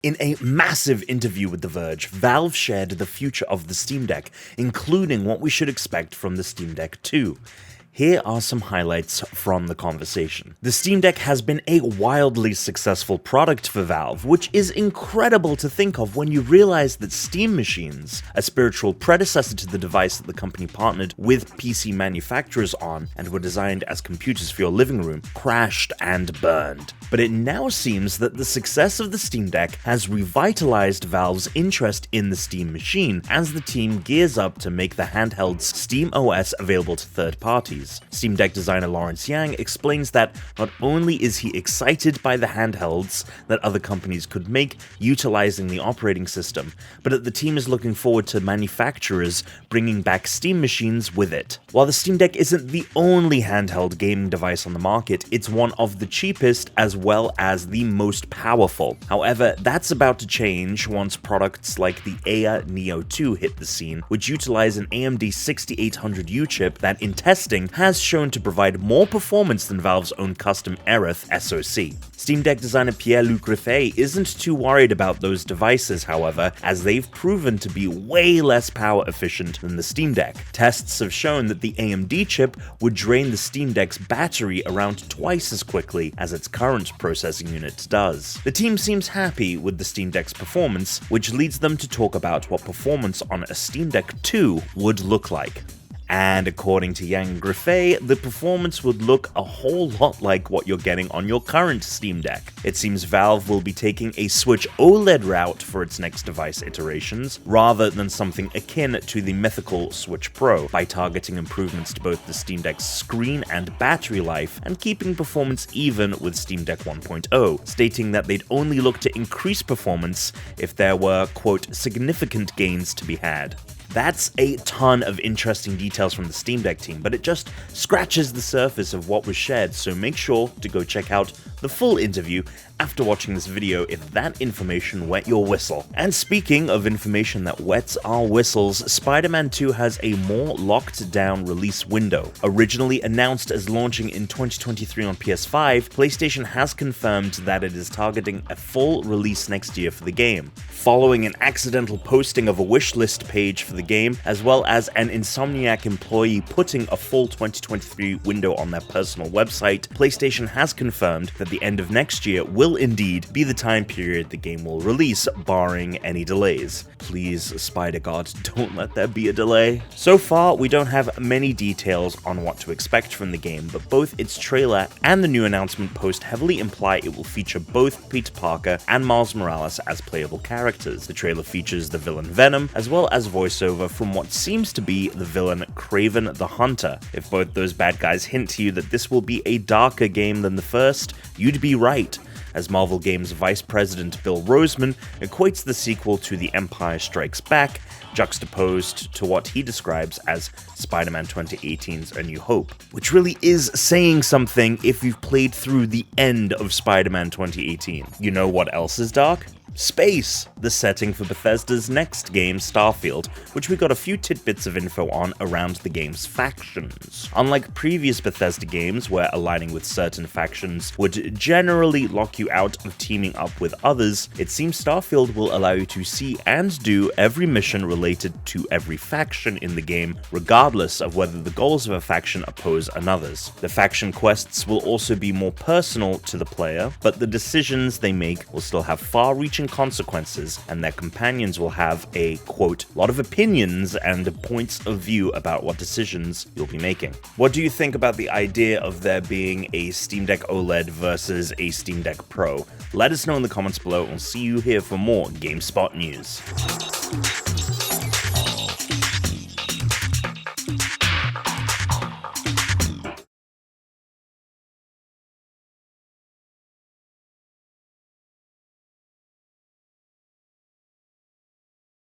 In a massive interview with The Verge, Valve shared the future of the Steam Deck, including what we should expect from the Steam Deck 2. Here are some highlights from the conversation. The Steam Deck has been a wildly successful product for Valve, which is incredible to think of when you realize that Steam machines, a spiritual predecessor to the device that the company partnered with PC manufacturers on and were designed as computers for your living room, crashed and burned. But it now seems that the success of the Steam Deck has revitalized Valve's interest in the Steam machine as the team gears up to make the handheld's Steam OS available to third parties. Steam Deck designer Lawrence Yang explains that not only is he excited by the handhelds that other companies could make utilizing the operating system, but that the team is looking forward to manufacturers bringing back Steam machines with it. While the Steam Deck isn't the only handheld gaming device on the market, it's one of the cheapest as well as the most powerful. However, that's about to change once products like the Aya Neo 2 hit the scene, which utilize an AMD 6800U chip that in testing has shown to provide more performance than Valve's own custom Aerith SoC. Steam Deck designer Pierre-Luc Griffet isn't too worried about those devices, however, as they've proven to be way less power efficient than the Steam Deck. Tests have shown that the AMD chip would drain the Steam Deck's battery around twice as quickly as its current processing unit does. The team seems happy with the Steam Deck's performance, which leads them to talk about what performance on a Steam Deck 2 would look like. And according to Yang Griffet, the performance would look a whole lot like what you're getting on your current Steam Deck. It seems Valve will be taking a Switch OLED route for its next device iterations, rather than something akin to the mythical Switch Pro, by targeting improvements to both the Steam Deck's screen and battery life, and keeping performance even with Steam Deck 1.0, stating that they'd only look to increase performance if there were, quote, significant gains to be had. That's a ton of interesting details from the Steam Deck team, but it just scratches the surface of what was shared, so make sure to go check out the full interview after watching this video if that information wet your whistle. And speaking of information that wets our whistles, Spider-Man 2 has a more locked down release window. Originally announced as launching in 2023 on PS5, PlayStation has confirmed that it is targeting a full release next year for the game. Following an accidental posting of a wishlist page for the game, as well as an Insomniac employee putting a full 2023 window on their personal website, PlayStation has confirmed that the end of next year will indeed be the time period the game will release, barring any delays. Please, Spider-God, don't let there be a delay. So far, we don't have many details on what to expect from the game, but both its trailer and the new announcement post heavily imply it will feature both Peter Parker and Miles Morales as playable characters. The trailer features the villain Venom, as well as voiceover from what seems to be the villain Kraven the Hunter. If both those bad guys hint to you that this will be a darker game than the first, you'd be right, as Marvel Games Vice President Bill Roseman equates the sequel to The Empire Strikes Back, juxtaposed to what he describes as Spider-Man 2018's A New Hope, which really is saying something if you've played through the end of Spider-Man 2018. You know what else is dark? Space, the setting for Bethesda's next game, Starfield, which we got a few tidbits of info on around the game's factions. Unlike previous Bethesda games, where aligning with certain factions would generally lock you out of teaming up with others, it seems Starfield will allow you to see and do every mission related to every faction in the game, regardless of whether the goals of a faction oppose another's. The faction quests will also be more personal to the player, but the decisions they make will still have far-reaching consequences, and their companions will have a, quote, lot of opinions and points of view about what decisions you'll be making. What do you think about the idea of there being a Steam Deck OLED versus a Steam Deck Pro? Let us know in the comments below, and we'll see you here for more GameSpot news.